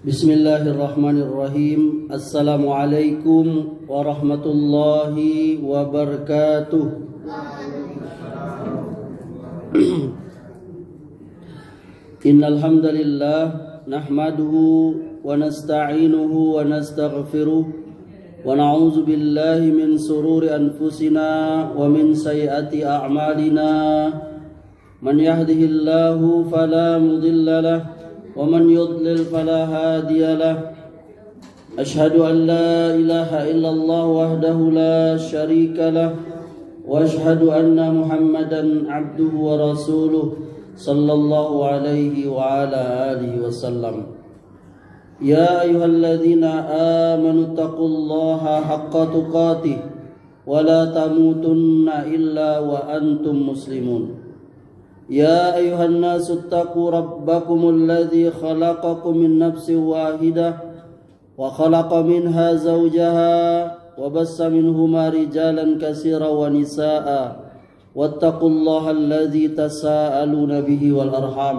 Bismillahirrahmanirrahim. Assalamualaikum warahmatullahi wabarakatuh. Innal hamdalillah nahmaduhu wa nasta'inuhu wa nastaghfiruh wa na'udzu billahi min sururi anfusina wa min sayyiati a'malina. Man yahdihillahu fala mudilla lahu ومن يضلل فلا هادي له أشهد أن لا إله إلا الله وحده لا شريك له وأشهد أن محمدا عبده ورسوله صلى الله عليه وعلى آله وسلم يا أيها الذين آمنوا اتقوا الله حق تقاته ولا تموتن إلا وأنتم مسلمون يا أيها الناس اتقوا ربكم الذي خلقكم من نفس واحدة وخلق منها زوجها وبث منهما رجالا كثيرا ونساء واتقوا الله الذي تساءلون به والأرحام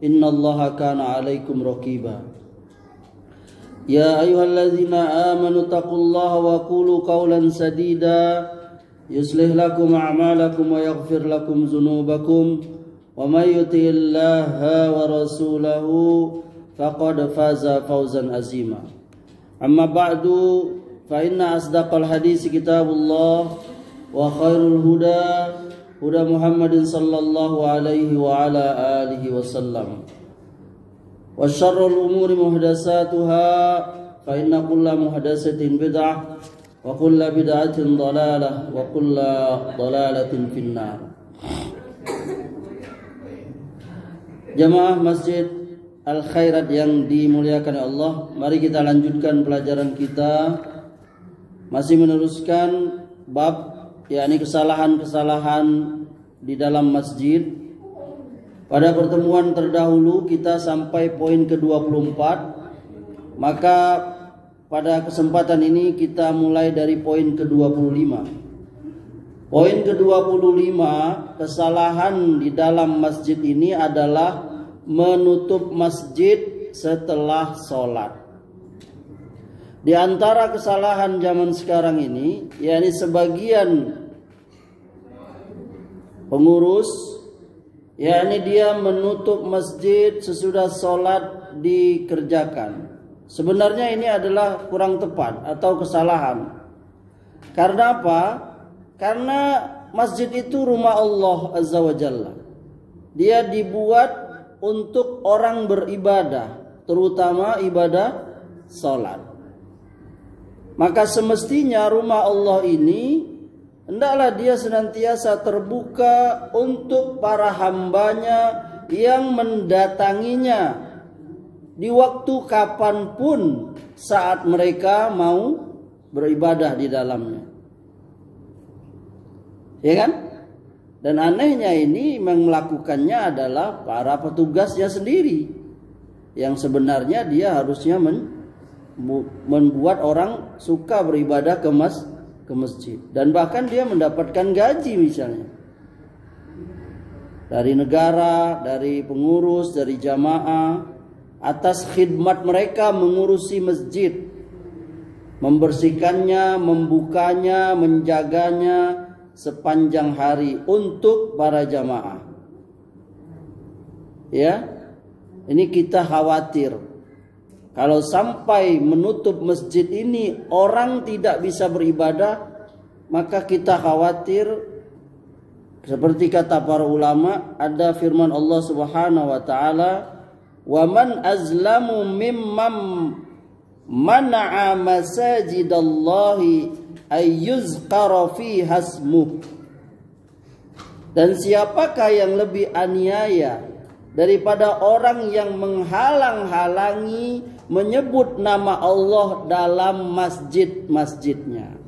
إن الله كان عليكم رقيبا يا أيها الذين آمنوا اتقوا الله وقولوا قولا سديدا يصلح لكم أعمالكم ويغفر لكم ذنوبكم ومن يطع الله ورسوله فقد فاز فوزا عظيما أما بعد فإن أصدق الحديث كتاب الله وخير الهدى هدى محمد صلى الله عليه وعلى آله وسلم وشر الأمور محدثاتها فإن كل محدثة بدعة وكل بدعة ضلالة وكل ضلالة في النار. Jamaah Masjid Al-Khairat yang dimuliakan Allah, mari kita lanjutkan pelajaran kita, masih meneruskan bab yakni kesalahan-kesalahan di dalam masjid. Pada pertemuan terdahulu kita sampai poin ke-24, maka pada kesempatan ini kita mulai dari poin ke-25. Poin ke-25, kesalahan di dalam masjid ini adalah menutup masjid setelah sholat. Di antara kesalahan zaman sekarang ini, yakni sebagian pengurus, yakni dia menutup masjid sesudah sholat dikerjakan. Sebenarnya ini adalah kurang tepat atau kesalahan. Karena apa? Karena masjid itu rumah Allah Azza wa Jalla. Dia dibuat untuk orang beribadah, terutama ibadah salat. Maka semestinya rumah Allah ini hendaklah dia senantiasa terbuka untuk para hambanya yang mendatanginya di waktu kapanpun saat mereka mau beribadah di dalamnya. Ya kan? Dan anehnya ini yang melakukannya adalah para petugasnya sendiri, yang sebenarnya dia harusnya membuat orang suka beribadah ke masjid, dan bahkan dia mendapatkan gaji misalnya dari negara, dari pengurus, dari jamaah atas khidmat mereka mengurusi masjid, membersihkannya, membukanya, menjaganya sepanjang hari untuk para jamaah. Ya, ini kita khawatir kalau sampai menutup masjid ini orang tidak bisa beribadah, maka kita khawatir seperti kata para ulama, ada firman Allah Subhanahu wa taala, "Wa man azlamu mimman mana'a masajidallahi ayyuzqara fi hasmuh." Dan siapakah yang lebih aniaya daripada orang yang menghalang-halangi menyebut nama Allah dalam masjid-masjidnya.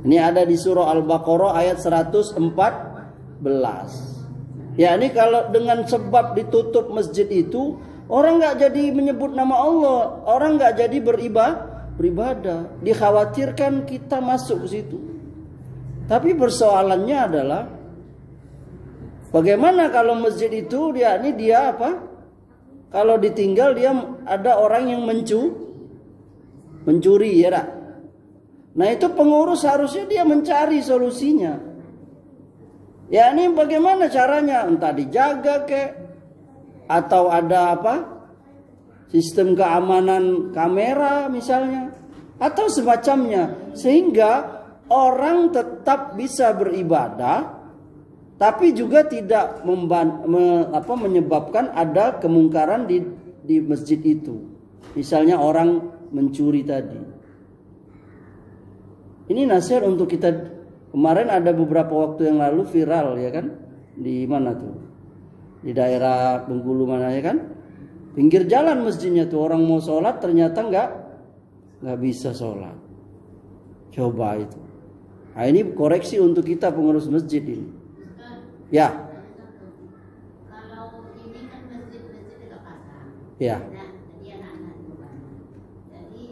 Ini ada di surah Al-Baqarah ayat 114. Ya, ini kalau dengan sebab ditutup masjid itu, orang nggak jadi menyebut nama Allah, orang nggak jadi beribadah. Dikhawatirkan kita masuk ke situ. Tapi persoalannya adalah bagaimana kalau masjid itu dia apa? Kalau ditinggal dia ada orang yang mencuri ya tak? Nah itu pengurus harusnya dia mencari solusinya. Ya ini bagaimana caranya? Entah dijaga atau ada apa? Sistem keamanan kamera misalnya atau semacamnya, sehingga orang tetap bisa beribadah tapi juga tidak menyebabkan ada kemungkaran di masjid itu. Misalnya orang mencuri tadi. Ini nasihat untuk kita. Kemarin ada beberapa waktu yang lalu viral ya kan? Di mana tuh? Di daerah Bengkulu mana ya kan? Pinggir jalan masjidnya tuh, orang mau sholat ternyata nggak bisa sholat. Coba itu. Nah ini koreksi untuk kita pengurus masjid ini. Ya. Kalau ini kan masjid-masjid dekat pasar. Ya. Nah, jadi anak-anak itu kan. Jadi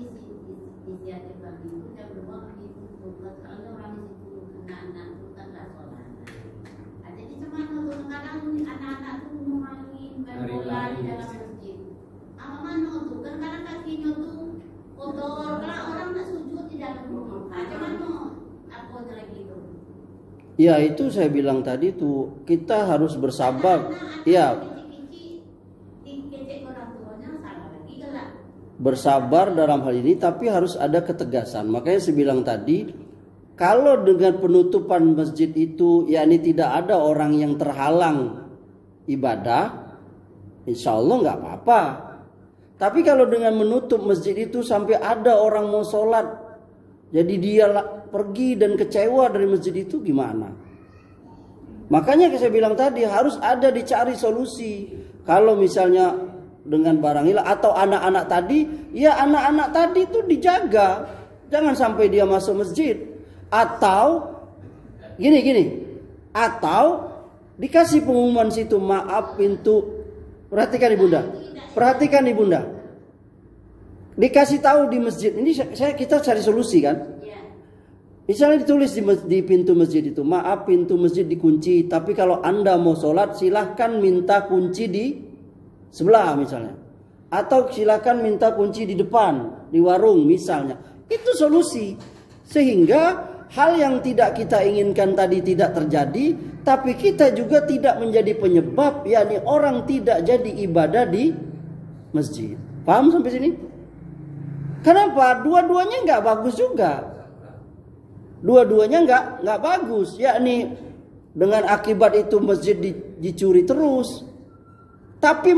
inisiatif kami itu jam 2 ditutup. Kalau orang di situ anak-anak itu kan nggak sholat. Nah, jadi cuma untuk sekarang anak-anak itu mau main bola di dalam masjid. Apa mana tuh? Kan karena kakinya tuh kotor. Kalau orang nggak sujud di dalam rumah. Nah, cuman apa lagi itu? Ya itu saya bilang tadi tuh kita harus bersabar. Ya. Bersabar dalam hal ini tapi harus ada ketegasan. Makanya saya bilang tadi kalau dengan penutupan masjid itu yakni tidak ada orang yang terhalang ibadah, insya Allah nggak apa-apa. Tapi kalau dengan menutup masjid itu sampai ada orang mau sholat, jadi dia pergi dan kecewa dari masjid itu gimana? Makanya saya bilang tadi harus ada dicari solusi. Kalau misalnya dengan barang hilang atau anak-anak tadi, ya anak-anak tadi itu dijaga. Jangan sampai dia masuk masjid. Atau gini. Atau dikasih pengumuman situ, maaf pintu. Perhatikan Ibunda. Dikasih tahu di masjid. Ini kita cari solusi kan? Misalnya ditulis di pintu masjid itu, maaf pintu masjid dikunci, tapi kalau Anda mau sholat silahkan minta kunci di sebelah misalnya. Atau silahkan minta kunci di depan, di warung misalnya. Itu solusi. Sehingga hal yang tidak kita inginkan tadi tidak terjadi, tapi kita juga tidak menjadi penyebab, yakni orang tidak jadi ibadah di masjid. Paham sampai sini? Kenapa? Dua-duanya nggak bagus juga. Dua-duanya nggak bagus, yakni dengan akibat itu masjid dicuri terus, tapi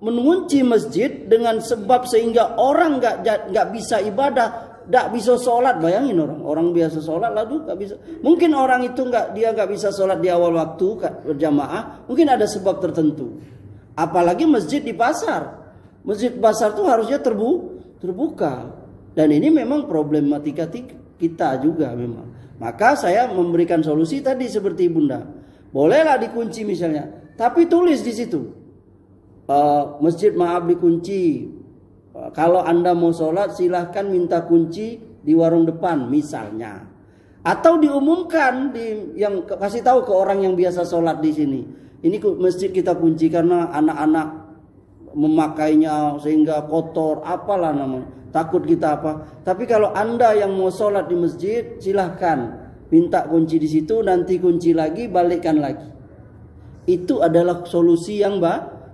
mengunci masjid dengan sebab sehingga orang nggak bisa ibadah, nggak bisa sholat. Bayangin orang biasa sholat lalu nggak bisa. Mungkin orang itu nggak bisa sholat di awal waktu berjamaah, mungkin ada sebab tertentu. Apalagi masjid di pasar, masjid pasar itu harusnya terbuka. Dan ini memang problematika kita juga memang. Maka saya memberikan solusi tadi seperti Bunda. Bolehlah dikunci misalnya. Tapi tulis di situ. Masjid maaf dikunci. Kalau Anda mau sholat silahkan minta kunci di warung depan misalnya. Atau diumumkan yang kasih tahu ke orang yang biasa sholat di sini. Ini masjid kita kunci karena anak-anak memakainya sehingga kotor apalah namanya. Takut kita apa. Tapi kalau Anda yang mau sholat di masjid silahkan minta kunci di situ, nanti kunci lagi balikkan lagi. Itu adalah solusi yang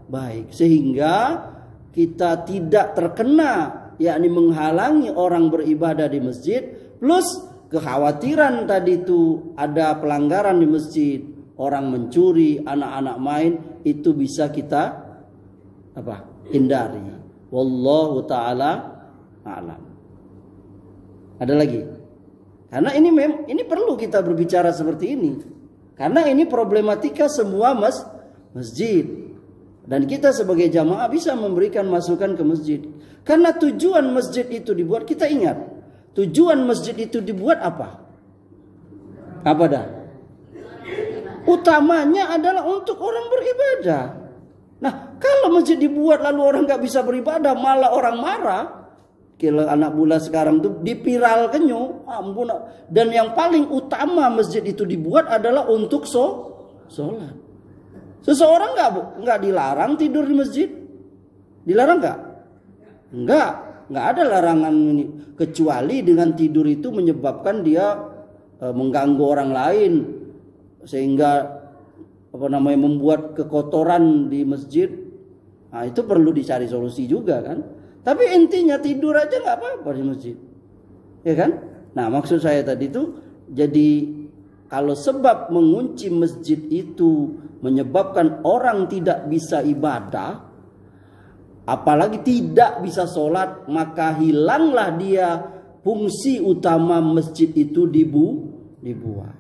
baik sehingga kita tidak terkena yakni menghalangi orang beribadah di masjid, plus kekhawatiran tadi itu ada pelanggaran di masjid, orang mencuri, anak-anak main, itu bisa kita hindari. Wallahu taala a'lam. Ada lagi? Karena ini perlu kita berbicara seperti ini. Karena ini problematika semua masjid. Dan kita sebagai jamaah bisa memberikan masukan ke masjid. Karena tujuan masjid itu dibuat, kita ingat. Tujuan masjid itu dibuat apa? Apa dah? Utamanya adalah untuk orang beribadah. Nah, kalau masjid dibuat lalu orang nggak bisa beribadah, malah orang marah. Kalau anak bola sekarang tuh dipiralkan ampun. Dan yang paling utama masjid itu dibuat adalah untuk sholat. Seseorang nggak dilarang tidur di masjid? Dilarang nggak? Nggak ada larangan ini. Kecuali dengan tidur itu menyebabkan dia mengganggu orang lain, sehingga membuat kekotoran di masjid. Nah, itu perlu dicari solusi juga kan. Tapi intinya tidur aja nggak apa-apa di masjid, ya kan? Nah, maksud saya tadi itu, jadi kalau sebab mengunci masjid itu menyebabkan orang tidak bisa ibadah, apalagi tidak bisa sholat, maka hilanglah dia fungsi utama masjid itu dibuat.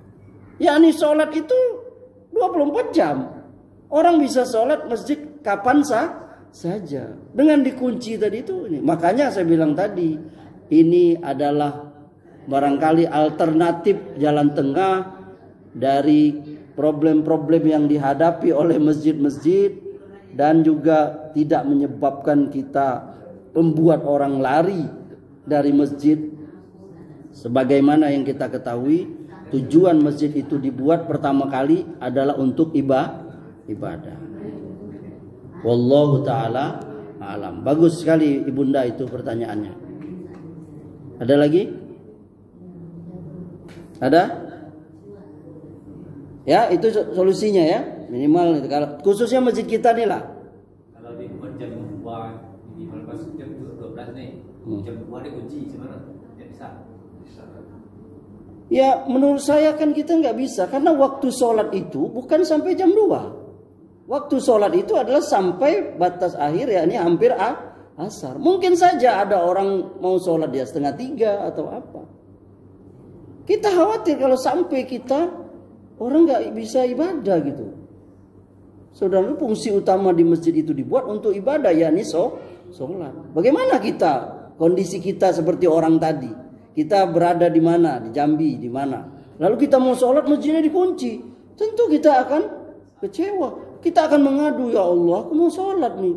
Yakni sholat itu 24 jam. Orang bisa sholat masjid kapan saja. Dengan dikunci tadi itu. Makanya saya bilang tadi, ini adalah barangkali alternatif jalan tengah dari problem-problem yang dihadapi oleh masjid-masjid, dan juga tidak menyebabkan kita membuat orang lari dari masjid. Sebagaimana yang kita ketahui, tujuan masjid itu dibuat pertama kali adalah untuk ibadah. Wallahu ta'ala alam. Bagus sekali Ibunda itu pertanyaannya. Ada lagi? Ada? Ya, itu solusinya ya. Minimal kalau khususnya masjid kita nih lah. Kalau di jam 2 minimal pas jam 12 nih. Jam 2 dikunci gimana? Tidak bisa. Ya, menurut saya kan kita nggak bisa, karena waktu sholat itu bukan sampai jam 2. Waktu sholat itu adalah sampai batas akhir, ya ini hampir asar. Mungkin saja ada orang mau sholat dia 2:30 atau apa. Kita khawatir kalau sampai kita orang nggak bisa ibadah gitu. Saudara, fungsi utama di masjid itu dibuat untuk ibadah, yakni sholat. Bagaimana kita, kondisi kita seperti orang tadi? Kita berada di mana? Di Jambi, di mana? Lalu kita mau sholat, masjidnya dikunci. Tentu kita akan kecewa. Kita akan mengadu, ya Allah, aku mau sholat nih.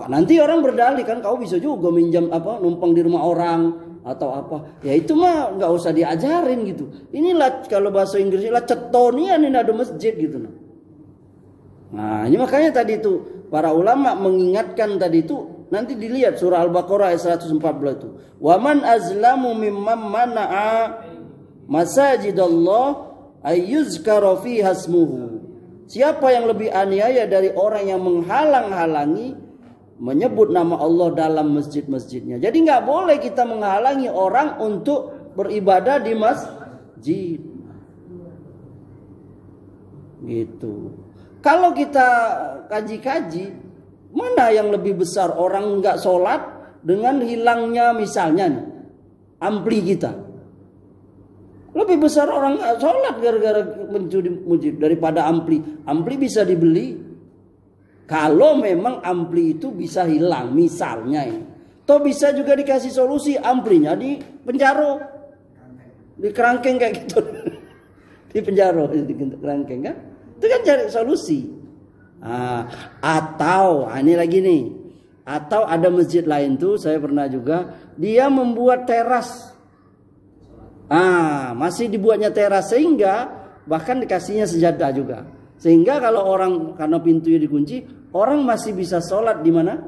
Nanti orang berdalih kan, kau bisa juga minjam numpang di rumah orang atau apa. Ya itu mah nggak usah diajarin gitu. Inilah kalau bahasa Inggrisnya lah cetonian, ini ada masjid gitu. Nah, ini makanya tadi itu para ulama mengingatkan tadi itu, nanti dilihat surah Al-Baqarah ayat 114 itu. Wa man azlamu mimman mana'a masajidallah ayyuzkara fiha ismuhu. Siapa yang lebih aniaya dari orang yang menghalang-halangi menyebut nama Allah dalam masjid-masjidnya. Jadi nggak boleh kita menghalangi orang untuk beribadah di masjid. Gitu. Kalau kita kaji-kaji, mana yang lebih besar, orang nggak sholat dengan hilangnya misalnya nih, ampli kita. Lebih besar orang nggak sholat gara-gara mencuri masjid daripada ampli. Ampli bisa dibeli. Kalau memang ampli itu bisa hilang, misalnya ini. Toh bisa juga dikasih solusi, amplinya di penjaro, di kerangkeng kayak gitu. Di penjaro, di kerangkeng kan. Itu kan cari solusi. Atau ini lagi nih. Atau ada masjid lain tuh, saya pernah juga, dia membuat teras. Masih dibuatnya teras, sehingga bahkan dikasihnya sejadah juga. Sehingga kalau orang, karena pintunya dikunci, orang masih bisa sholat di mana?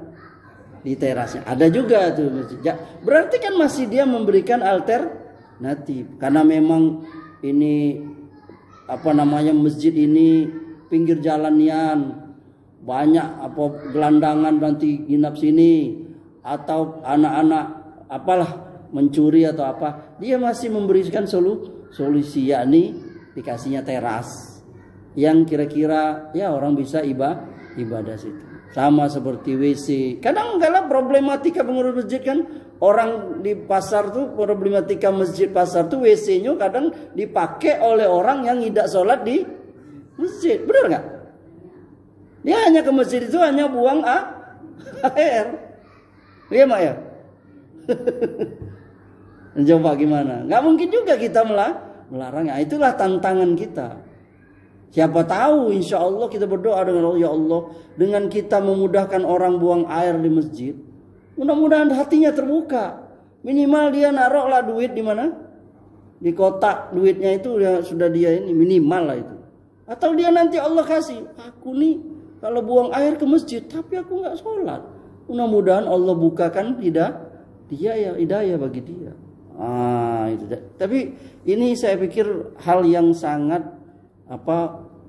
Di terasnya. Ada juga tuh masjid. Berarti kan masih dia memberikan alternatif. Karena memang ini masjid ini pinggir jalannya, banyak gelandangan nanti nginap sini, atau anak-anak mencuri atau apa, dia masih memberikan solusi, yakni dikasihnya teras yang kira-kira ya orang bisa ibadah situ. Sama seperti WC. Kadang-kadang problematika pengurus masjid kan, orang di pasar tuh, problematika masjid pasar tuh WC-nya kadang dipakai oleh orang yang tidak sholat di masjid. Benar nggak? Dia hanya ke masjid itu hanya buang air. Iya mak ya. Coba gimana? Nggak mungkin juga kita melarangnya. Itulah tantangan kita. Siapa tahu insya Allah kita berdoa dengan Allah, ya Allah, dengan kita memudahkan orang buang air di masjid, mudah-mudahan hatinya terbuka. Minimal dia naruhlah duit di mana? Di kotak duitnya itu ya sudah dia ini, minimal lah itu. Atau dia nanti Allah kasih, aku nih kalau buang air ke masjid tapi aku nggak sholat. Mudah-mudahan Allah bukakan hidayah bagi dia. Itu. Tapi ini saya pikir hal yang sangat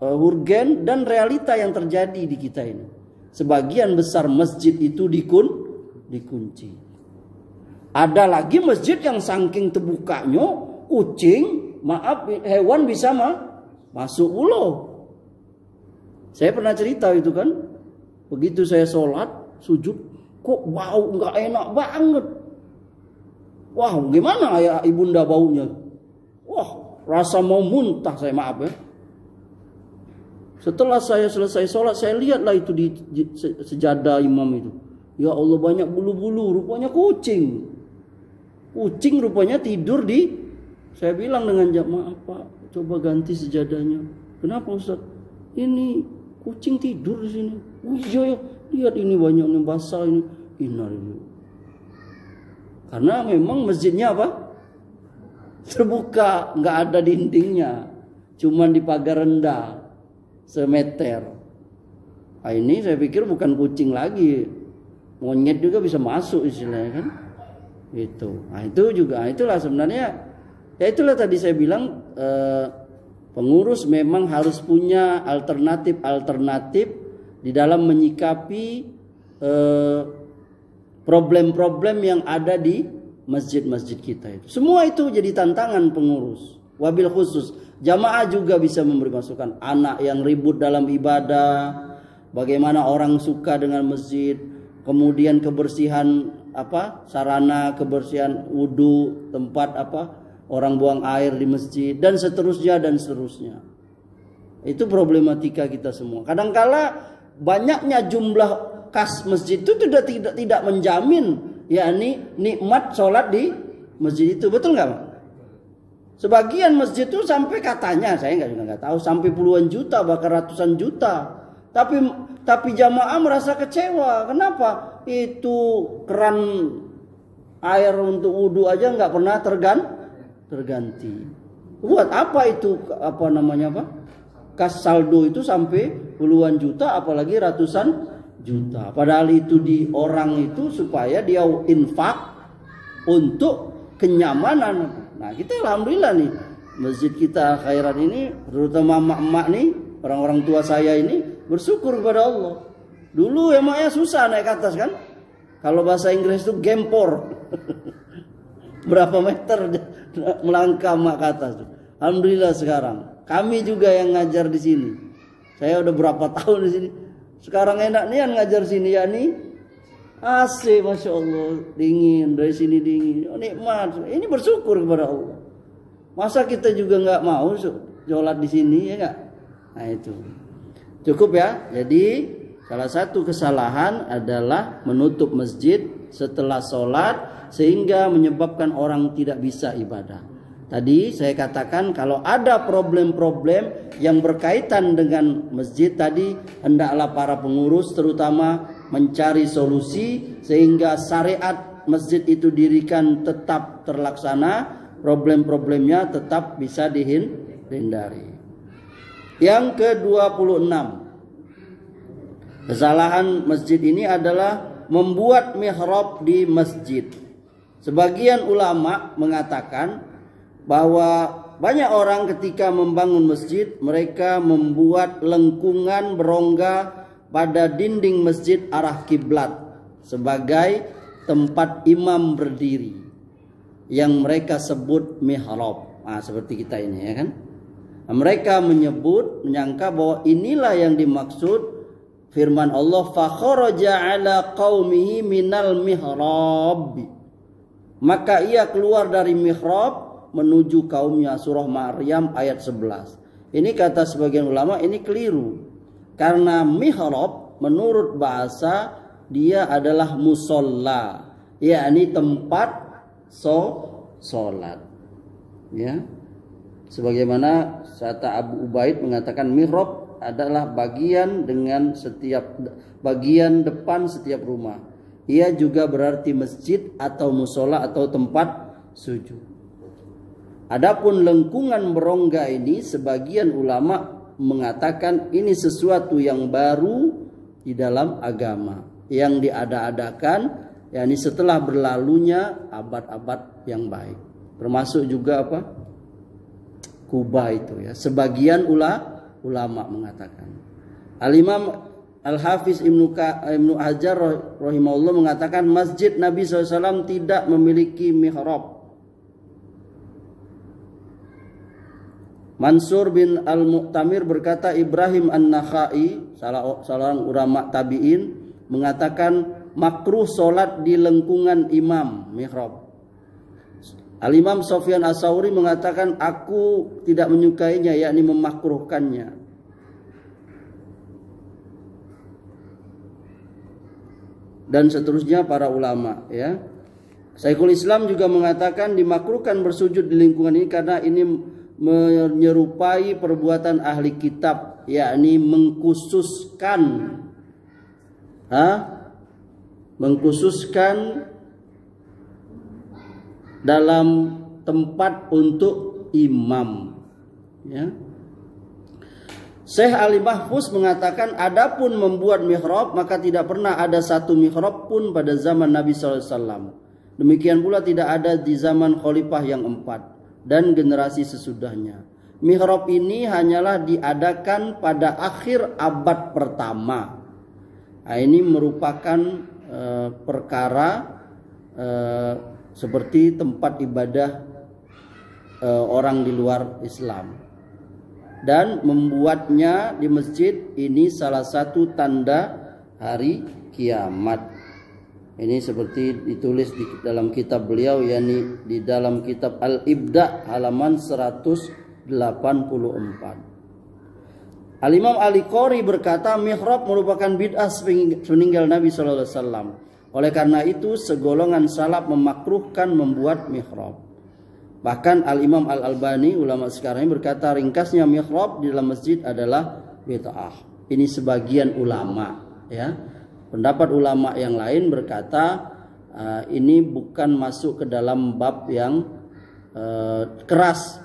urgen dan realita yang terjadi di kita ini. Sebagian besar masjid itu dikunci. Ada lagi masjid yang saking terbukanya kucing, hewan bisa masuk ulo. Saya pernah cerita itu kan. Begitu saya sholat, sujud, kok bau nggak enak banget. Wah, gimana ya ibunda baunya? Wah, rasa mau muntah saya, maaf ya. Setelah saya selesai sholat, saya lihatlah itu di sejadah imam itu. Ya Allah, banyak bulu-bulu, rupanya kucing. Kucing rupanya tidur di. Saya bilang dengan jamaah, Pak, coba ganti sejadahnya. Kenapa Ustaz? Ini kucing tidur di sini. Oh iya ya, lihat ini banyak yang basah ini. Innalillahi. Karena memang masjidnya terbuka, nggak ada dindingnya, cuman di pagar rendah semeter. Ini saya pikir bukan kucing lagi, monyet juga bisa masuk istilahnya kan. Itu juga, itulah sebenarnya. Ya itulah tadi saya bilang pengurus memang harus punya alternatif di dalam menyikapi problem-problem yang ada di masjid-masjid kita itu. Semua itu jadi tantangan pengurus. Wabil khusus jamaah juga bisa memberi masukan. Anak yang ribut dalam ibadah, bagaimana orang suka dengan masjid, kemudian kebersihan sarana, kebersihan wudu, tempat orang buang air di masjid dan seterusnya. Itu problematika kita semua. Kadangkala banyaknya jumlah kas masjid itu tidak menjamin yakni nikmat sholat di masjid itu, betul nggak Pak? Sebagian masjid itu sampai katanya, saya nggak tahu, sampai puluhan juta bahkan ratusan juta. Tapi jamaah merasa kecewa. Kenapa? Itu keran air untuk wudhu aja nggak pernah terganti. Buat apa itu kas saldo itu sampai puluhan juta, apalagi ratusan juta. Padahal itu di orang itu supaya dia infak untuk kenyamanan. Nah kita alhamdulillah nih masjid kita Khairat ini, terutama emak-emak nih, orang-orang tua saya ini bersyukur kepada Allah. Dulu emaknya susah naik ke atas kan. Kalau bahasa Inggris itu gempor. Berapa meter melangkah emak ke atas. Alhamdulillah sekarang kami juga yang ngajar di sini. Saya udah berapa tahun di sini. Sekarang enak nih ngajar sini ya nih. AC Masya Allah, dingin, dari sini dingin, nikmat. Ini bersyukur kepada Allah. Masa kita juga nggak mau sholat di sini, ya nggak? Nah itu cukup ya. Jadi salah satu kesalahan adalah menutup masjid setelah sholat sehingga menyebabkan orang tidak bisa ibadah. Tadi saya katakan kalau ada problem-problem yang berkaitan dengan masjid tadi, hendaklah para pengurus terutama mencari solusi sehingga syariat masjid itu dirikan tetap terlaksana, problem-problemnya tetap bisa dihindari. Yang ke-26, kesalahan masjid ini adalah membuat mihrab di masjid. Sebagian ulama mengatakan bahwa banyak orang ketika membangun masjid mereka membuat lengkungan berongga pada dinding masjid arah kiblat sebagai tempat imam berdiri yang mereka sebut mihrab. Seperti kita ini ya kan. Mereka menyangka bahwa inilah yang dimaksud firman Allah, fa kharaja ala qaumihi minal mihrab. Maka ia keluar dari mihrab menuju kaumnya, surah Maryam ayat 11. Ini kata sebagian ulama ini keliru. Karena mihrab menurut bahasa dia adalah musolla, yakni tempat sholat. Ya. Sebagaimana kata Abu Ubaid mengatakan mihrab adalah bagian dengan setiap bagian depan setiap rumah. Ia juga berarti masjid atau musola atau tempat sujud. Adapun lengkungan berongga ini sebagian ulama mengatakan ini sesuatu yang baru di dalam agama yang diada-adakan, yakni setelah berlalunya abad-abad yang baik. Termasuk juga apa? Kuba itu ya. Sebagian ulama mengatakan. Al-Imam Al-Hafiz Ibnu Hajar rahimahullah mengatakan masjid Nabi SAW tidak memiliki mihrab. Mansur bin Al-Mu'tamir berkata Ibrahim An-Nakhai, salah seorang ulama tabi'in, mengatakan makruh solat di lengkungan imam mihrab. Al-Imam Sufyan As-Tsauri mengatakan aku tidak menyukainya, yakni memakruhkannya. Dan seterusnya para ulama ya. Syekhul Islam juga mengatakan dimakruhkan bersujud di lingkungan ini karena ini menyerupai perbuatan ahli kitab, yakni mengkhususkan dalam tempat untuk imam ya. Syekh Ali Mahfuz mengatakan adapun membuat mihrab maka tidak pernah ada satu mihrab pun pada zaman Nabi SAW. Demikian pula tidak ada di zaman khalifah yang 4 dan generasi sesudahnya. Mihrab ini hanyalah diadakan pada akhir abad pertama. Nah, ini merupakan perkara seperti tempat ibadah orang di luar Islam. Dan membuatnya di masjid ini salah satu tanda hari kiamat. Ini seperti ditulis di dalam kitab beliau, yakni di dalam kitab Al-Ibda halaman 184. Al-Imam Al-Qari berkata mihrab merupakan bid'ah sepeninggal Nabi SAW. Oleh karena itu segolongan salaf memakruhkan membuat mihrab. Bahkan Al-Imam Al-Albani ulama sekarang ini berkata ringkasnya mihrab di dalam masjid adalah bid'ah. Ini sebagian ulama ya. Pendapat ulama yang lain berkata ini bukan masuk ke dalam bab yang keras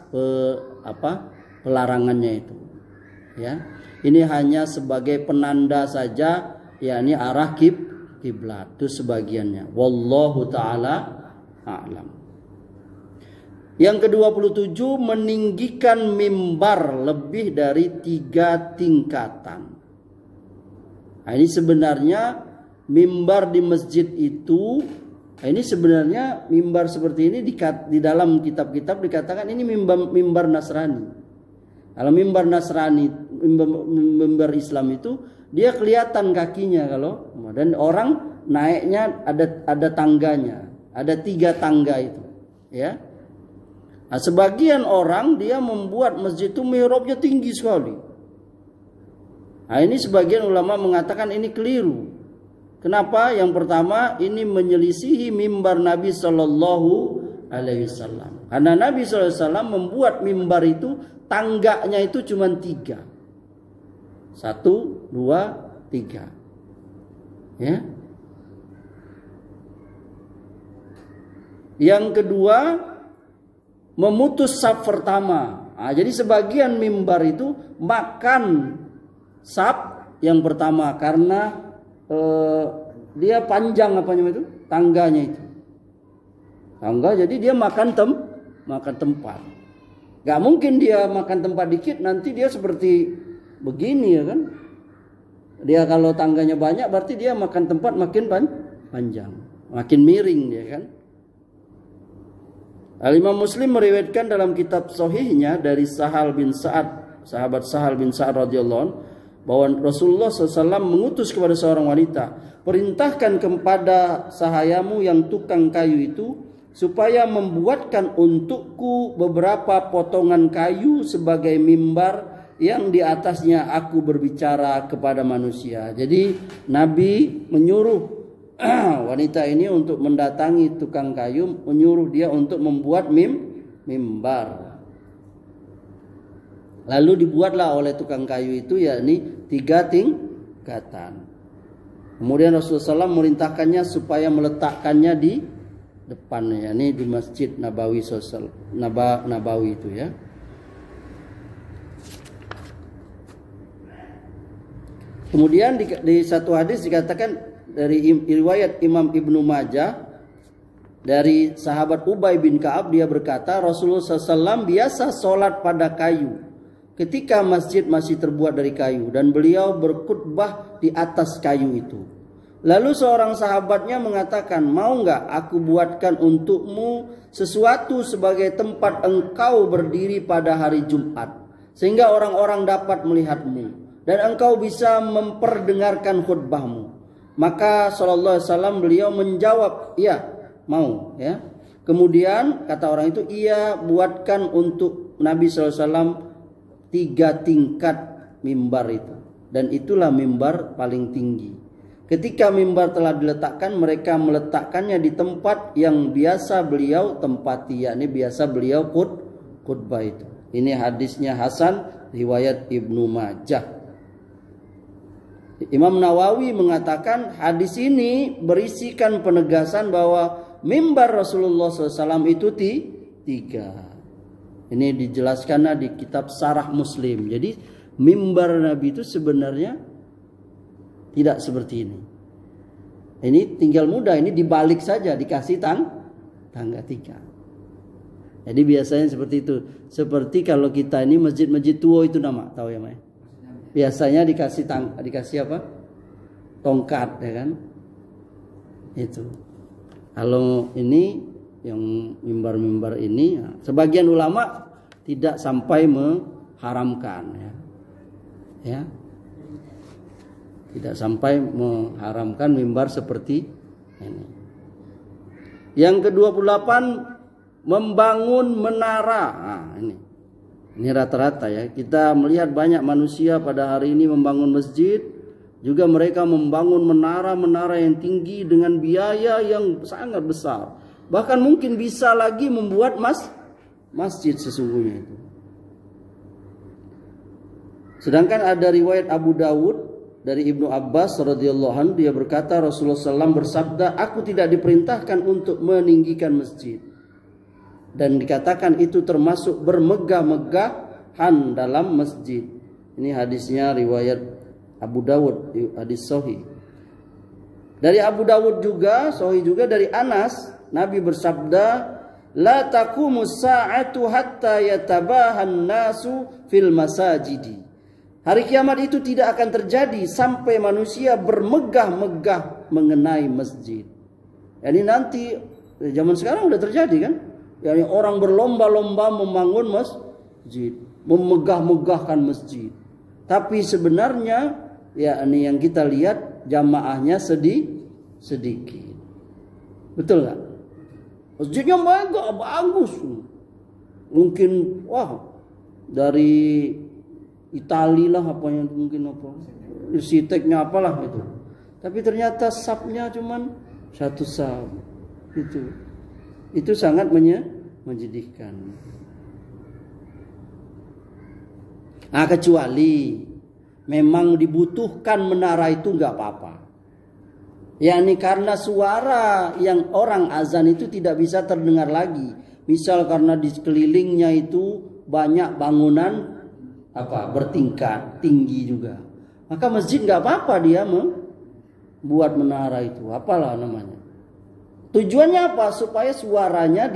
pelarangannya itu. Ya. Ini hanya sebagai penanda saja, yakni arah kiblat. Itu sebagiannya. Wallahu taala a'lam. Yang ke-27 meninggikan mimbar lebih dari 3 tingkatan. Nah, ini sebenarnya mimbar di masjid itu, ini sebenarnya mimbar seperti ini di dalam kitab-kitab dikatakan ini mimbar Nasrani. Kalau mimbar Nasrani, mimbar Islam itu dia kelihatan kakinya kalau, dan orang naiknya ada tangganya, ada 3 tangga itu, ya. Nah, sebagian orang dia membuat masjid itu mihrabnya tinggi sekali. Nah, ini sebagian ulama mengatakan ini keliru. Kenapa? Yang pertama ini menyelisihi mimbar Nabi Sallallahu Alaihi Wasallam. Karena Nabi Sallallahu Alaihi Wasallam membuat mimbar itu tangganya itu cuma 3. 1, 2, 3. Ya. Yang kedua memutus saf pertama. Nah, jadi sebagian mimbar itu makan saf yang pertama karena dia panjang itu tangganya itu. Tangga jadi dia makan tempat. Gak mungkin dia makan tempat dikit nanti dia seperti begini ya kan. Dia kalau tangganya banyak berarti dia makan tempat makin panjang, makin miring dia kan. Al-Imam Muslim meriwayatkan dalam kitab sahihnya dari Sahal bin Sa'ad, sahabat Sahal bin Sa'ad radhiyallahu anhu, bahwa Rasulullah SAW mengutus kepada seorang wanita, perintahkan kepada sahayamu yang tukang kayu itu supaya membuatkan untukku beberapa potongan kayu sebagai mimbar yang di atasnya aku berbicara kepada manusia. Jadi Nabi menyuruh wanita ini untuk mendatangi tukang kayu, menyuruh dia untuk membuat mimbar. Lalu dibuatlah oleh tukang kayu itu yakni 3 tingkatan. Kemudian Rasulullah SAW memerintahkannya supaya meletakkannya di depannya, yakni di Masjid Nabawi Nabawi itu ya. Kemudian di satu hadis dikatakan dari riwayat Imam Ibnu Majah dari sahabat Ubay bin Ka'ab, dia berkata Rasulullah SAW biasa sholat pada kayu ketika masjid masih terbuat dari kayu dan beliau berkhutbah di atas kayu itu. Lalu seorang sahabatnya mengatakan, mau nggak aku buatkan untukmu sesuatu sebagai tempat engkau berdiri pada hari Jumat, sehingga orang-orang dapat melihatmu dan engkau bisa memperdengarkan khutbahmu. Maka sallallahu alaihi wasallam beliau menjawab, iya mau ya. Kemudian kata orang itu, ia buatkan untuk Nabi sallallahu alaihi wasallam 3 tingkat mimbar itu, dan itulah mimbar paling tinggi. Ketika mimbar telah diletakkan, mereka meletakkannya di tempat yang biasa beliau tempati, yakni biasa beliau khutbah itu. Ini hadisnya hasan, riwayat Ibnu Majah. Imam Nawawi mengatakan hadis ini berisikan penegasan bahwa mimbar Rasulullah SAW itu 3. Ini dijelaskan di kitab Sarah Muslim. Jadi mimbar Nabi itu sebenarnya tidak seperti ini. Ini tinggal mudah, ini dibalik saja, dikasih tangga 3. Jadi biasanya seperti itu. Seperti kalau kita ini masjid-masjid tua itu nama, tahu ya Mai? Biasanya dikasih apa? Tongkat, ya kan? Itu. Kalau ini yang mimbar-mimbar ini, sebagian ulama tidak sampai mengharamkan, ya. Tidak sampai mengharamkan mimbar seperti ini. Yang ke-28, membangun menara. Nah, ini rata-rata ya. Kita melihat banyak manusia pada hari ini membangun masjid, juga mereka membangun menara-menara yang tinggi dengan biaya yang sangat besar. Bahkan mungkin bisa lagi membuat masjid sesungguhnya itu. Sedangkan ada riwayat Abu Dawud dari Ibnu Abbas radhiyallahu anhu, dia berkata Rasulullah SAW bersabda, aku tidak diperintahkan untuk meninggikan masjid. Dan dikatakan itu termasuk bermegah-megahan dalam masjid. Ini hadisnya riwayat Abu Dawud, hadis sahih. Dari Abu Dawud juga, sahih juga dari Anas, Nabi bersabda, la taqumus sa'atu hatta yatabahan nasu fil masajidi. Hari kiamat itu tidak akan terjadi sampai manusia bermegah-megah mengenai masjid. Jadi nanti zaman sekarang udah terjadi kan? Yani orang berlomba-lomba membangun masjid, memegah-megahkan masjid. Tapi sebenarnya yakni yang kita lihat jamaahnya sedikit. Betul nggak? Masjidnya bagus. Mungkin dari Itali lah apa yang mungkin apa, arsiteknya apalah itu. Tapi ternyata sapnya cuman 1 sap. Itu sangat menyedihkan. Nah, kecuali memang dibutuhkan menara itu nggak apa-apa. yakni karena suara yang orang azan itu tidak bisa terdengar lagi. Misal karena di sekelilingnya itu banyak bangunan bertingkat tinggi juga, maka masjid nggak apa-apa dia membuat menara itu, apalah namanya. Tujuannya apa? Supaya suaranya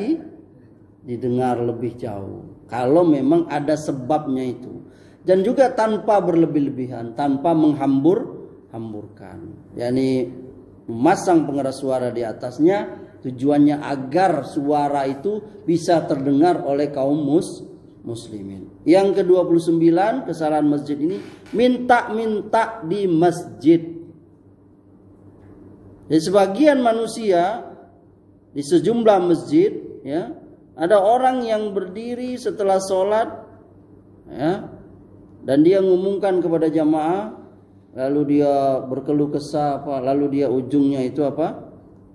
didengar lebih jauh. Kalau memang ada sebabnya itu, dan juga tanpa berlebih-lebihan, tanpa menghamburkan. yakni memasang pengeras suara di atasnya, tujuannya agar suara itu bisa terdengar oleh kaum muslimin. Yang ke-29 kesalahan masjid ini, minta-minta di masjid. Jadi sebagian manusia di sejumlah masjid, ya, ada orang yang berdiri setelah sholat, ya, dan dia ngumumkan kepada jamaah, lalu dia berkeluh kesah lalu dia ujungnya itu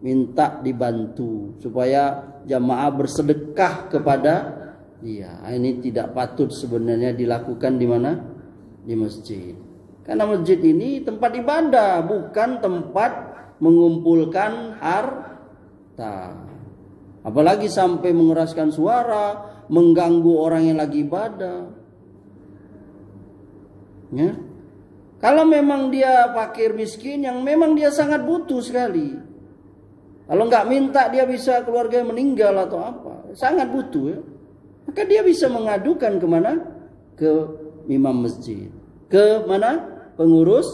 minta dibantu supaya jamaah bersedekah kepada dia. Ini tidak patut sebenarnya dilakukan di mana? Di masjid. Karena masjid ini tempat ibadah, bukan tempat mengumpulkan harta. Apalagi sampai mengeraskan suara, mengganggu orang yang lagi ibadah. Ya. Kalau memang dia fakir miskin yang memang dia sangat butuh sekali. Kalau nggak minta dia bisa keluarga meninggal atau apa. Sangat butuh ya. Maka dia bisa mengadukan kemana? Ke imam masjid. Ke mana? Pengurus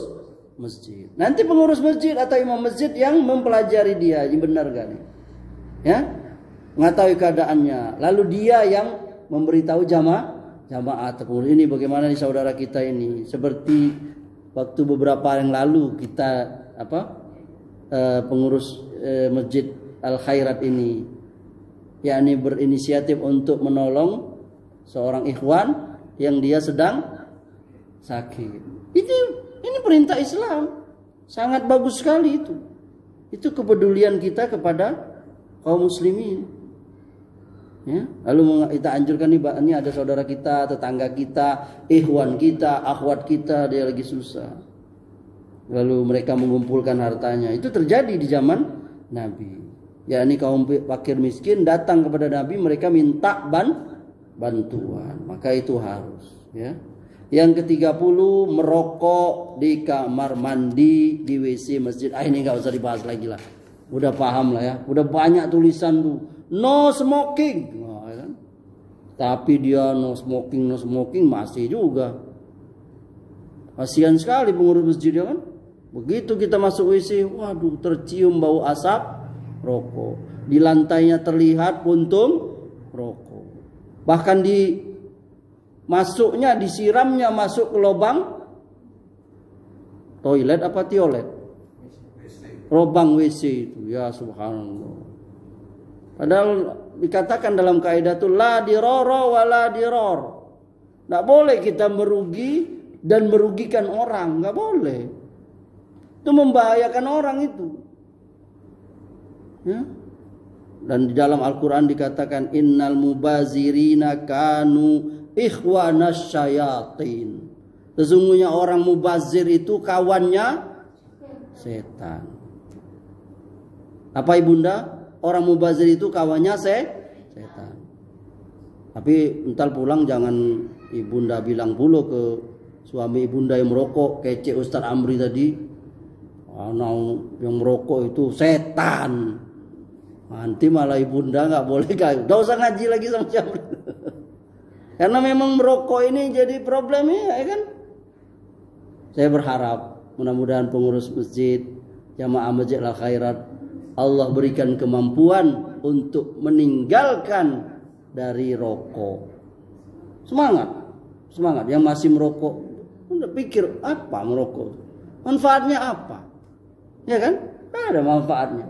masjid. Nanti pengurus masjid atau imam masjid yang mempelajari dia. Ini benar gak nih? Ya, mengetahui keadaannya. Lalu dia yang memberitahu jamaah pengurus ini bagaimana nih saudara kita ini. Seperti waktu beberapa yang lalu kita pengurus masjid Al Khairat ini, yakni berinisiatif untuk menolong seorang ikhwan yang dia sedang sakit. Ini perintah Islam, sangat bagus sekali itu. Itu kepedulian kita kepada kaum muslimin. Ya, lalu kita anjurkan ini ada saudara kita, tetangga kita, ikhwan kita, akhwat kita, dia lagi susah. Lalu mereka mengumpulkan hartanya. Itu terjadi di zaman Nabi. Ya, ini kaum fakir miskin datang kepada Nabi, mereka minta bantuan. Maka itu harus. Ya. Yang ke-30, merokok di kamar mandi, di WC masjid. Ini nggak usah dibahas lagi lah. Udah paham lah ya. Udah banyak tulisan tuh. No smoking. Nah, kan? Tapi dia no smoking masih juga. Kasihan sekali pengurus masjid ya kan. Begitu kita masuk WC, waduh tercium bau asap rokok. Di lantainya terlihat puntung rokok. Bahkan disiramnya masuk ke lubang toilet apa tiolet? Lubang WC itu. Ya subhanallah. Padahal dikatakan dalam kaidah itu la dirara wa la dirar. Enggak boleh kita merugi dan merugikan orang, enggak boleh. Itu membahayakan orang itu. Ya. Dan di dalam Al-Qur'an dikatakan innal mubazirina kanu ikhwanas syayatin. Sesungguhnya orang mubazir itu kawannya setan. Apa ibunda? Orang mubazir itu kawannya setan. Tapi entar pulang jangan ibunda bilang pula ke suami ibunda yang merokok, kece Ustaz Amri tadi. Anak yang merokok itu setan. Nanti malah ibunda nggak boleh nggak usah ngaji lagi sama siapa. Karena memang merokok ini jadi problemnya, ya kan? Saya berharap mudah-mudahan pengurus masjid, jamaah masjid Al Khairat, Allah berikan kemampuan untuk meninggalkan dari rokok. Semangat. Yang masih merokok, udah pikir apa merokok? Manfaatnya apa? Ya kan? Tidak ada manfaatnya.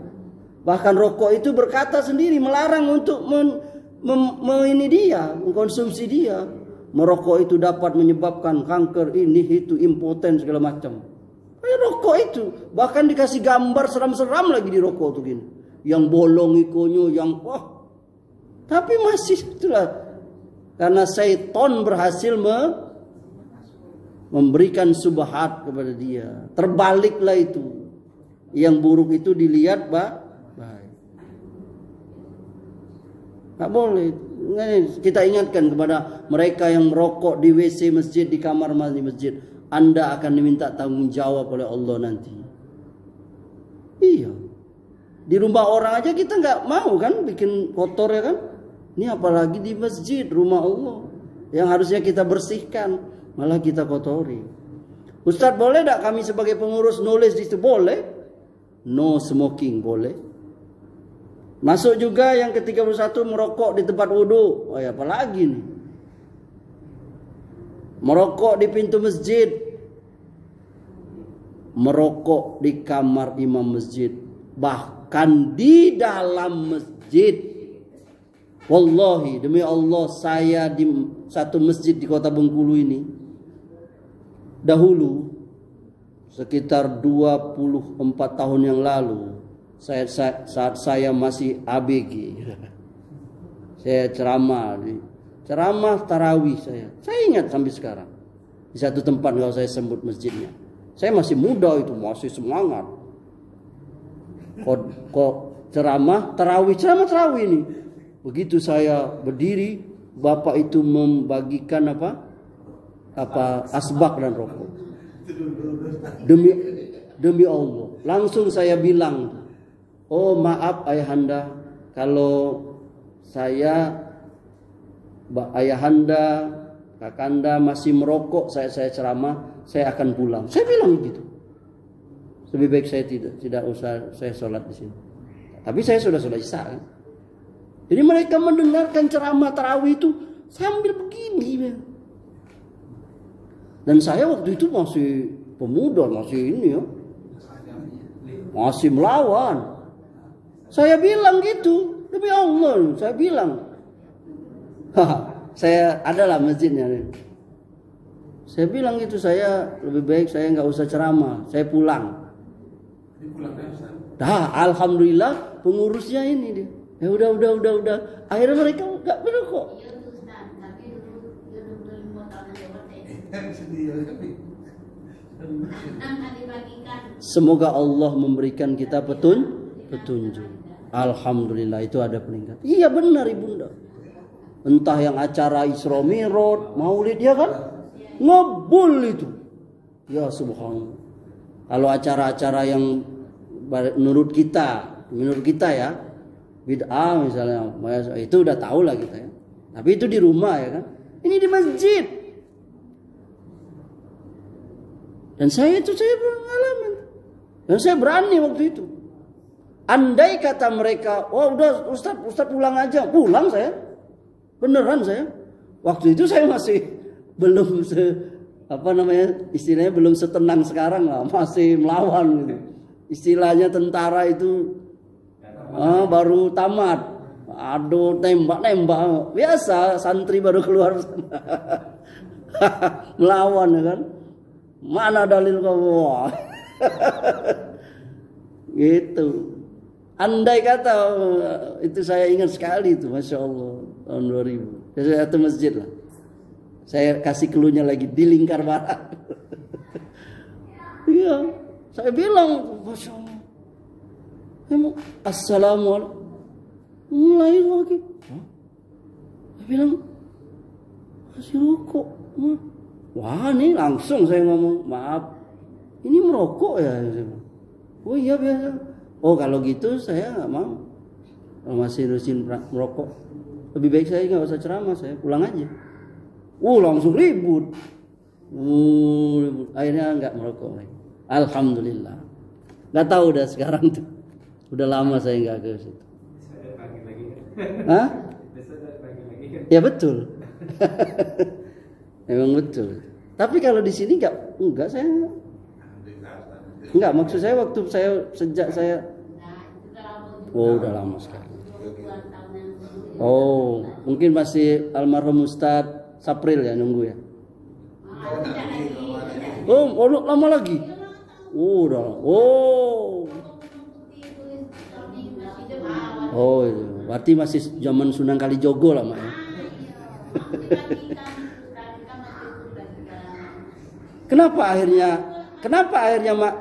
Bahkan rokok itu berkata sendiri melarang untuk mengkonsumsi dia. Merokok itu dapat menyebabkan kanker, ini itu, impoten segala macam. Rokok itu bahkan dikasih gambar seram-seram lagi di rokok tuh gini. Yang bolong ikonyo, yang tapi masih itulah. Karena syaitan berhasil memberikan subhat kepada dia. Terbaliklah itu. Yang buruk itu dilihat baik. Tak boleh. Kita ingatkan kepada mereka yang merokok di WC masjid, di kamar mandi masjid. Anda akan diminta tanggung jawab oleh Allah nanti. Iya. Di rumah orang aja kita nggak mau kan bikin kotor ya kan. Ini apalagi di masjid, rumah Allah. Yang harusnya kita bersihkan, malah kita kotori. Ustadz boleh tak kami sebagai pengurus nulis di situ? Boleh. No smoking boleh. Masuk juga yang ke-31 merokok di tempat wudhu. Oh ya apalagi nih. Merokok di pintu masjid. Merokok di kamar imam masjid. Bahkan di dalam masjid. Wallahi demi Allah saya di satu masjid di kota Bengkulu ini. Dahulu sekitar 24 tahun yang lalu. Saat saya masih ABG. Saya ceramah tarawih saya ingat sampai sekarang. Di satu tempat kalau saya sebut masjidnya. Saya masih muda itu, masih semangat. Kok ceramah tarawih ini. Begitu saya berdiri, bapak itu membagikan apa asbak dan rokok. Demi Allah. Langsung saya bilang, oh maaf ayahanda, kalau ayahanda, kakanda masih merokok, saya ceramah, saya akan pulang. Saya bilang gitu. Lebih baik saya tidak usah saya sholat di sini. Tapi saya sudah sholat isya kan. Jadi mereka mendengarkan ceramah tarawih itu sambil begini. Dan saya waktu itu masih pemuda, masih ini ya. Masih melawan. Saya bilang gitu, demi Allah, saya bilang. Saya adalah masjidnya. Saya bilang gitu, saya lebih baik saya nggak usah ceramah, saya pulang. Dah, alhamdulillah pengurusnya ini dia. Ya udah. Akhirnya mereka nggak merokok. Semoga Allah memberikan kita petunjuk. Alhamdulillah itu ada peningkatan. Iya benar ibunda. Entah yang acara Isra Mi'raj, Maulid ya kan? Ngebul itu. Ya subhanallah. Kalau acara-acara yang menurut kita ya, bid'ah misalnya, itu udah tahu lah kita ya. Tapi itu di rumah ya kan. Ini di masjid. Dan saya pengalaman. Dan saya berani waktu itu. Andai kata mereka, oh udah Ustaz pulang aja. Pulang saya. Beneran saya. Waktu itu saya masih belum istilahnya belum setenang sekarang lah. Masih melawan gitu. Istilahnya tentara itu baru tamat. Aduh nembak. Biasa santri baru keluar. Melawan ya kan. Mana dalil kamu? Gitu. Andai kata itu saya ingat sekali itu, Masya Allah tahun 2000. Saya satu masjid lah. Saya kasih cluenya lagi di Lingkar Barat. Iya, saya bilang, Masya Allah. Assalamualaikum. Mulai lagi. Saya bilang, masih rokok. Wah, ini langsung saya ngomong, maaf. Ini merokok ya? Oh iya biasa. Oh kalau gitu saya nggak mau. Kalau masih terusin merokok, lebih baik saya nggak usah ceramah, saya pulang aja. Langsung ribut. Akhirnya nggak merokok lagi. Alhamdulillah. Nggak tahu udah sekarang tuh. Udah lama saya nggak ke situ. Hah? Ya betul. Memang betul. Tapi kalau di sini enggak saya. Enggak, maksud saya waktu sejak saya udah lama sekali. Oh, mungkin masih almarhum Ustadz Sapril ya nunggu ya. Oh, lama lagi. Udah. Oh, itu. Berarti masih zaman Sunan Kalijogo lah, Mak ya. Kenapa akhirnya Mak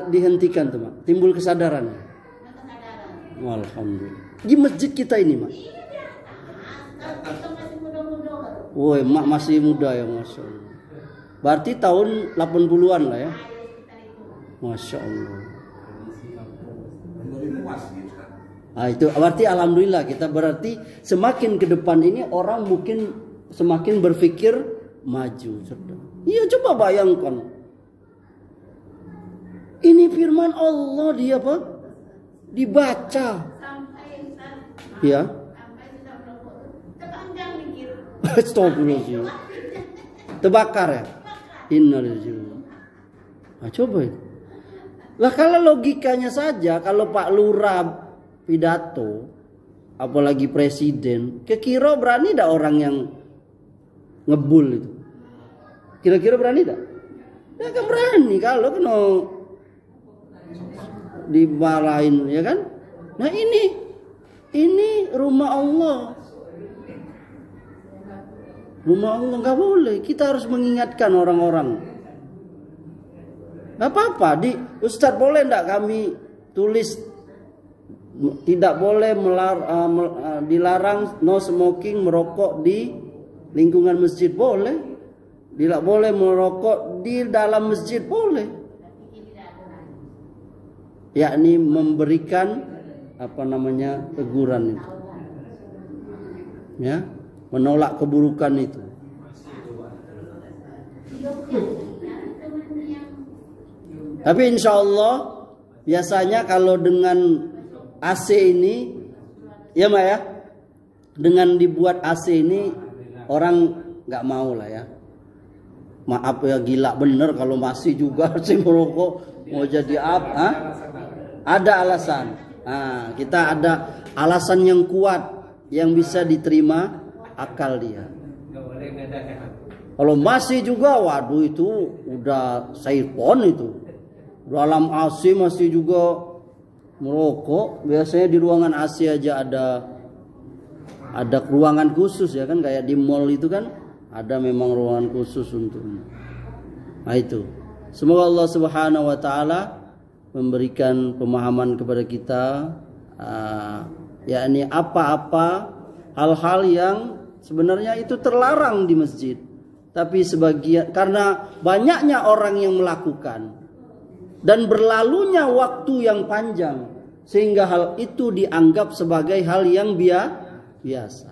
dihentikan tuh, Mak? Timbul kesadaran. Alhamdulillah. Di masjid kita ini, Mak. Woi, Mak masih muda ya, Masya Allah. Berarti tahun 80-an lah ya. Masya Allah. Itu berarti alhamdulillah kita berarti semakin ke depan ini orang mungkin semakin berpikir maju. Iya, coba bayangkan. Ini firman Allah dia apa? Dibaca. Ya. Astagfirullahaladzim. Terbakar ya. Innalillahi. Nah, coba itu. Lah kalau logikanya saja kalau Pak Lurah pidato apalagi presiden, kira-kira berani tidak orang yang ngebul itu? Kira-kira berani tak? Ya kan berani kalau kena dimarahin ya kan? Nah ini rumah Allah. Rumah Allah nggak boleh. Kita harus mengingatkan orang-orang. Nggak apa-apa. Ustadz boleh nggak kami tulis tidak boleh dilarang no smoking merokok di lingkungan masjid boleh. Tidak boleh merokok di dalam masjid, boleh. Yakni memberikan teguran itu. Ya, menolak keburukan itu. Tapi insya Allah biasanya kalau dengan AC ini, ya Mbak ya, dengan dibuat AC ini orang nggak mau lah ya. Maaf ya, gila bener kalau masih juga sih merokok, mau jadi apa? Ada alasan. Nah, kita ada alasan yang kuat yang bisa diterima akal dia. Kalau masih juga, waduh itu udah saipon itu. Dalam AC masih juga merokok. Biasanya di ruangan AC aja ada ruangan khusus ya kan, kayak di mall itu kan ada memang ruangan khusus untuk. Nah itu. Semoga Allah Subhanahu wa taala memberikan pemahaman kepada kita, yakni apa-apa hal-hal yang sebenarnya itu terlarang di masjid. Tapi sebagian karena banyaknya orang yang melakukan dan berlalunya waktu yang panjang sehingga hal itu dianggap sebagai hal yang biasa.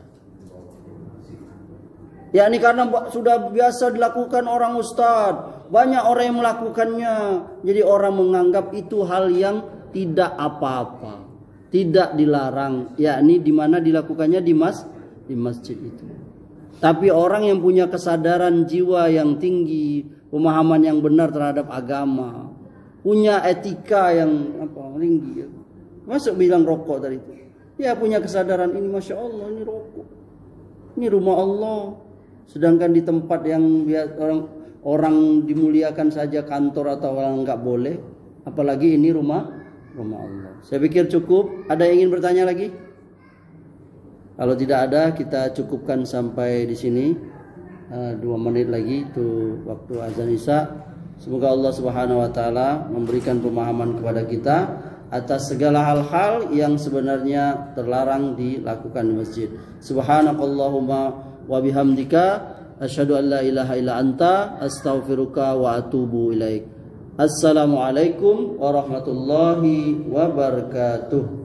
Ya ini karena sudah biasa dilakukan orang ustadz, banyak orang yang melakukannya, jadi orang menganggap itu hal yang tidak apa-apa, tidak dilarang. Yakni di mana dilakukannya di masjid itu. Tapi orang yang punya kesadaran jiwa yang tinggi, pemahaman yang benar terhadap agama, punya etika yang tinggi, masuk bilang rokok tadi itu. Ya punya kesadaran ini, masya Allah ini rokok, ini rumah Allah. Sedangkan di tempat yang orang dimuliakan saja, kantor atau orang nggak boleh, apalagi ini rumah Allah. Saya pikir cukup. Ada yang ingin bertanya lagi? Kalau tidak ada, kita cukupkan sampai di sini. 2 menit lagi itu waktu azan Isya. Semoga Allah Subhanahu wa taala memberikan pemahaman kepada kita atas segala hal-hal yang sebenarnya terlarang dilakukan di masjid. Subhanakallahumma wa bihamdika asyhadu an la ilaha illa anta astaghfiruka wa atubu ilaik. Assalamualaikum warahmatullahi wabarakatuh.